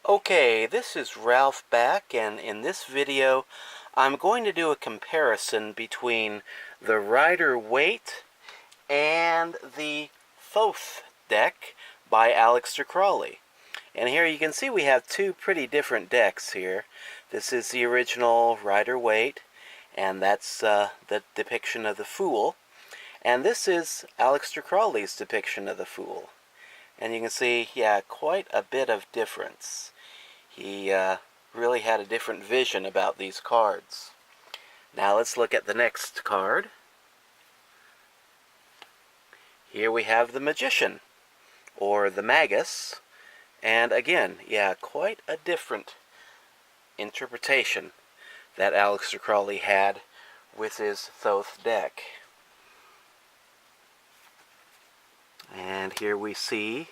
Okay, this is Ralph back, and in this video I'm going to do a comparison between the Rider Waite and the Thoth deck by Aleister Crowley. And here you can see we have two pretty different decks here. This is the original Rider Waite, and that's the depiction of the Fool. And this is Aleister Crowley's depiction of the Fool. And you can see, yeah, quite a bit of difference. He really had a different vision about these cards. Now let's look at the next card. Here we have the Magician, or the Magus. And again, yeah, quite a different interpretation that Aleister Crowley had with his Thoth deck. And here we see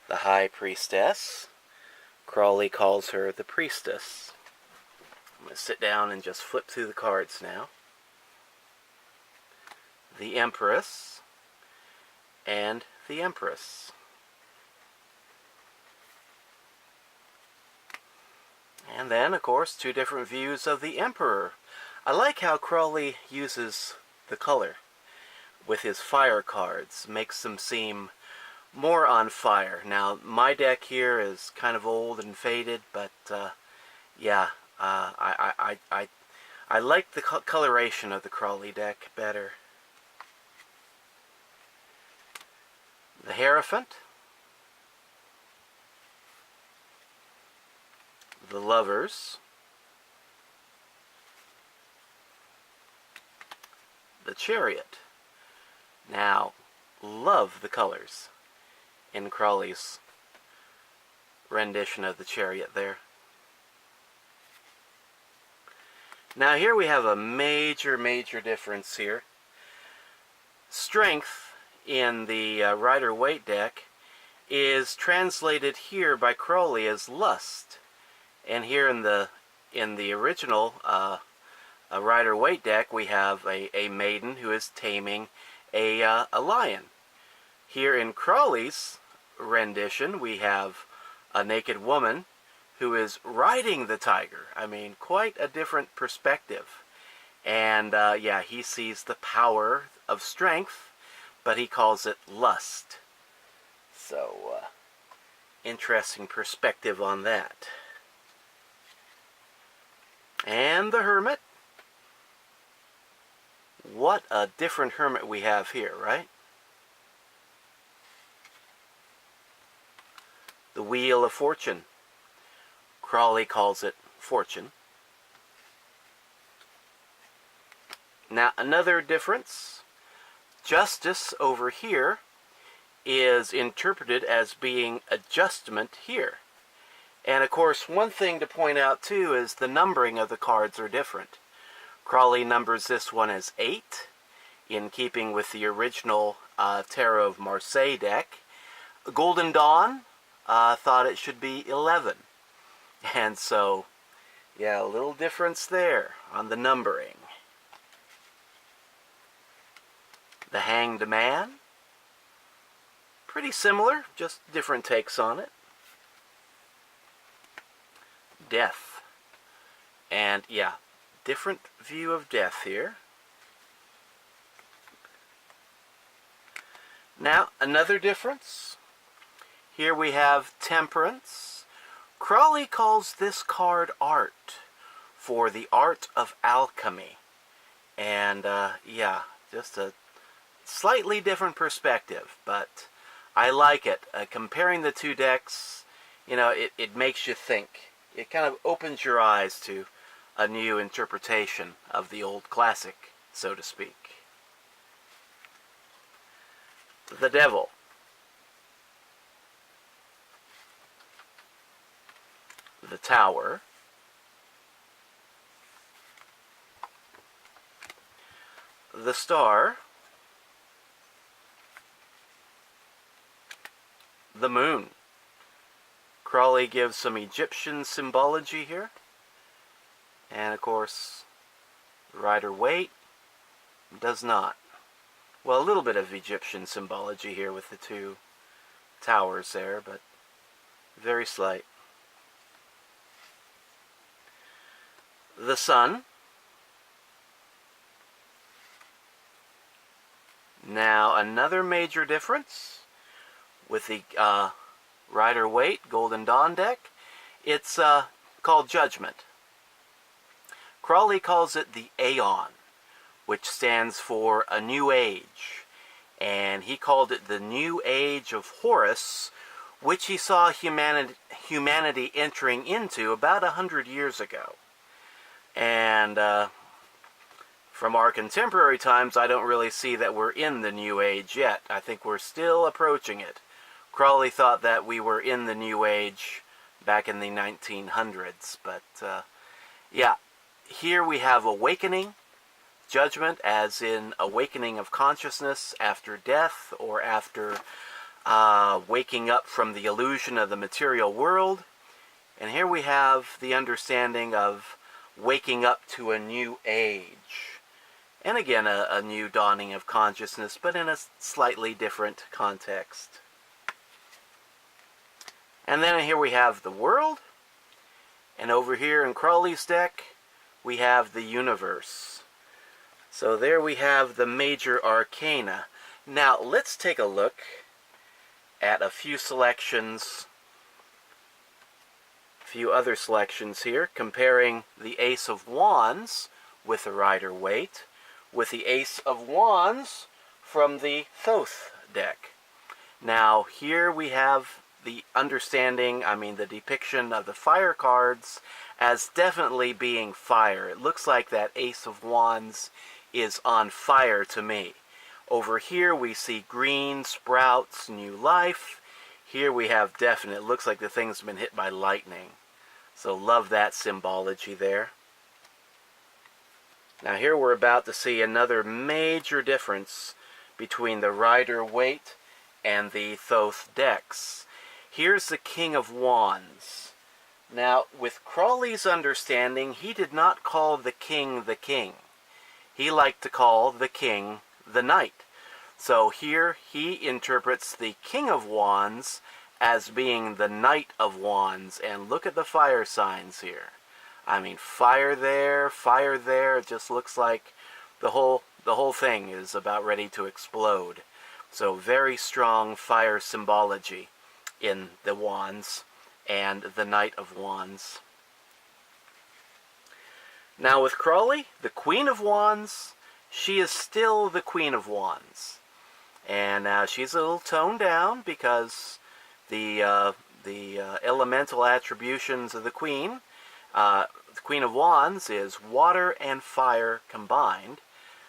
the High Priestess. Crowley calls her the Priestess. I'm going to sit down and just flip through the cards now. The Empress and the Empress. And then, of course, two different views of the Emperor. I like how Crowley uses the color with his fire cards. Makes them seem more on fire. Now, my deck here is kind of old and faded, but yeah, I like the coloration of the Crowley deck better. The Hierophant, the Lovers, the Chariot. Now, love the colors in Crowley's rendition of the Chariot there. Now here we have a major difference here. Strength in the Rider Waite deck is translated here by Crowley as lust, and here in the original Rider Waite deck we have a maiden who is taming a lion. Here in Crowley's rendition, we have a naked woman who is riding the tiger. I mean, quite a different perspective. And yeah, he sees the power of strength, but he calls it lust. So, interesting perspective on that. And the Hermit. What a different hermit we have here, right? The Wheel of Fortune. Crowley calls it Fortune. Now, another difference. Justice over here is interpreted as being adjustment here. And, of course, one thing to point out, too, is the numbering of the cards are different. Crowley numbers this one as 8, in keeping with the original Tarot of Marseille deck. Golden Dawn thought it should be 11. And so, yeah, a little difference there on the numbering. The Hanged Man. Pretty similar, just different takes on it. Death. And, yeah, different view of death here. Now, another difference. Here we have Temperance. Crowley calls this card art, for the art of alchemy. And, yeah, just a slightly different perspective, but I like it. Comparing the two decks, you know, it makes you think. It kind of opens your eyes to a new interpretation of the old classic, so to speak. The Devil. The Tower. The Star. The Moon. Crowley gives some Egyptian symbology here. And, of course, Rider Waite does not. Well, a little bit of Egyptian symbology here with the two towers there, but very slight. the sun. Now, another major difference with the Rider-Waite Golden Dawn deck, it's called Judgment. Crowley calls it the Aeon, which stands for a new age, and he called it the New Age of Horus, which he saw humanity entering into about 100 years ago. And from our contemporary times, I don't really see that we're in the New Age yet. I think we're still approaching it. Crowley thought that we were in the New Age back in the 1900s. But, yeah, here we have awakening, judgment, as in awakening of consciousness after death or after waking up from the illusion of the material world. And here we have the understanding of waking up to a new age. And again, a new dawning of consciousness, but in a slightly different context. And then here we have the world. And over here in Crowley's deck, we have the universe. So there we have the major arcana. Now, let's take a look at a few selections, a few other selections here, comparing the Ace of Wands with the Rider-Waite with the Ace of Wands from the Thoth deck. Now, here we have the understanding, the depiction of the fire cards as definitely being fire. It looks like that Ace of Wands is on fire to me. Over here we see green sprouts, new life. Here we have definite, it looks like the thing's been hit by lightning. So love that symbology there. Now here we're about to see another major difference between the Rider-Waite and the Thoth decks. Here's the King of Wands. Now, with Crowley's understanding, he did not call the king the king. He liked to call the king the knight. So here he interprets the King of Wands as being the Knight of Wands. And look at the fire signs here. Fire there. It just looks like the whole thing is about ready to explode. So very strong fire symbology in the Wands and the Knight of Wands. Now with Crowley, the Queen of Wands, she is still the Queen of Wands. And she's a little toned down because the elemental attributions of the Queen of Wands is water and fire combined.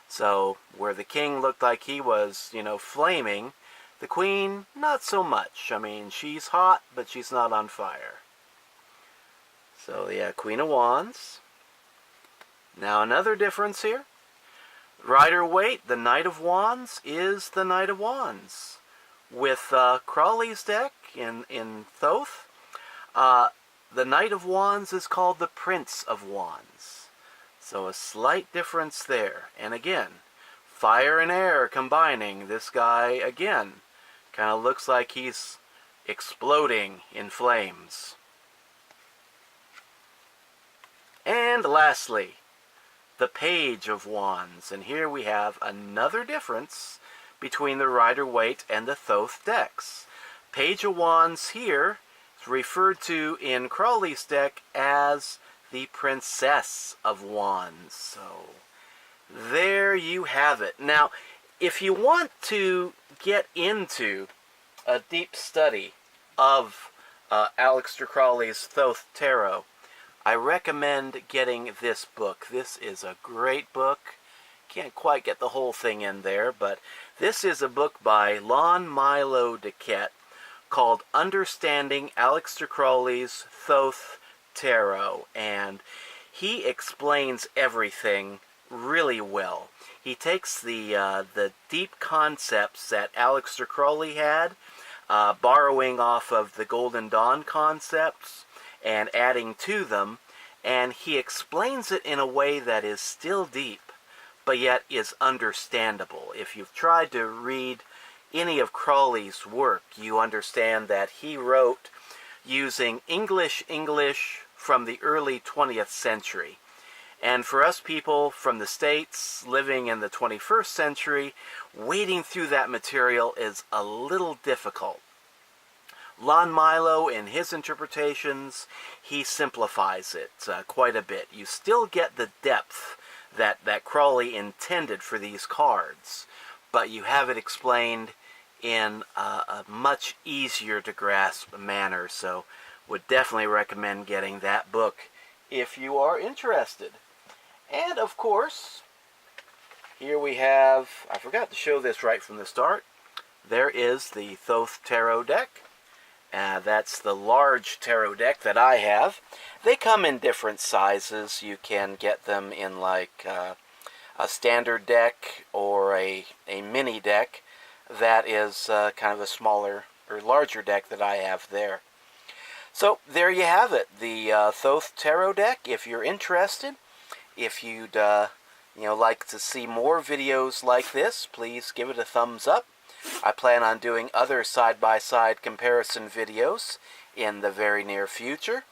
So where the king looked like he was, flaming, the Queen, not so much. She's hot, but she's not on fire. So yeah, Queen of Wands. Now another difference here. Rider-Waite, the Knight of Wands, is the Knight of Wands. With Crowley's deck in Thoth, the Knight of Wands is called the Prince of Wands. So a slight difference there. And again, fire and air combining. This guy, again, kind of looks like he's exploding in flames. And lastly, the Page of Wands. And here we have another difference between the Rider-Waite and the Thoth decks. Page of Wands here is referred to in Crowley's deck as the Princess of Wands. So there you have it. Now, if you want to get into a deep study of Aleister Crowley's Thoth Tarot, I recommend getting this book. This is a great book. Can't quite get the whole thing in there, but this is a book by Lon Milo DeQuette called Understanding Aleister Crowley's Thoth Tarot, and he explains everything really well. He takes the deep concepts that Aleister Crowley had, borrowing off of the Golden Dawn concepts and adding to them, and he explains it in a way that is still deep, but yet is understandable. If you've tried to read any of Crowley's work, you understand that he wrote using English from the early 20th century. And for us people from the States living in the 21st century, wading through that material is a little difficult. Lon Milo, in his interpretations, he simplifies it quite a bit. You still get the depth that Crowley intended for these cards, but you have it explained in a much easier to grasp manner, so would definitely recommend getting that book if you are interested. And of course, here we have, I forgot to show this right from the start, there is the Thoth Tarot deck. That's the large tarot deck that I have. They come in different sizes. You can get them in like a standard deck or a mini deck. That is kind of a smaller or larger deck that I have there. So there you have it, the Thoth Tarot deck. If you're interested, if you'd like to see more videos like this, please give it a thumbs up. I plan on doing other side-by-side comparison videos in the very near future.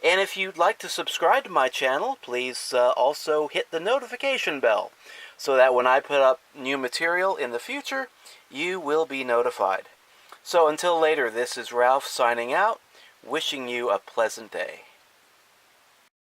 And if you'd like to subscribe to my channel, please also hit the notification bell so that when I put up new material in the future, you will be notified. So until later, this is Ralph signing out, wishing you a pleasant day.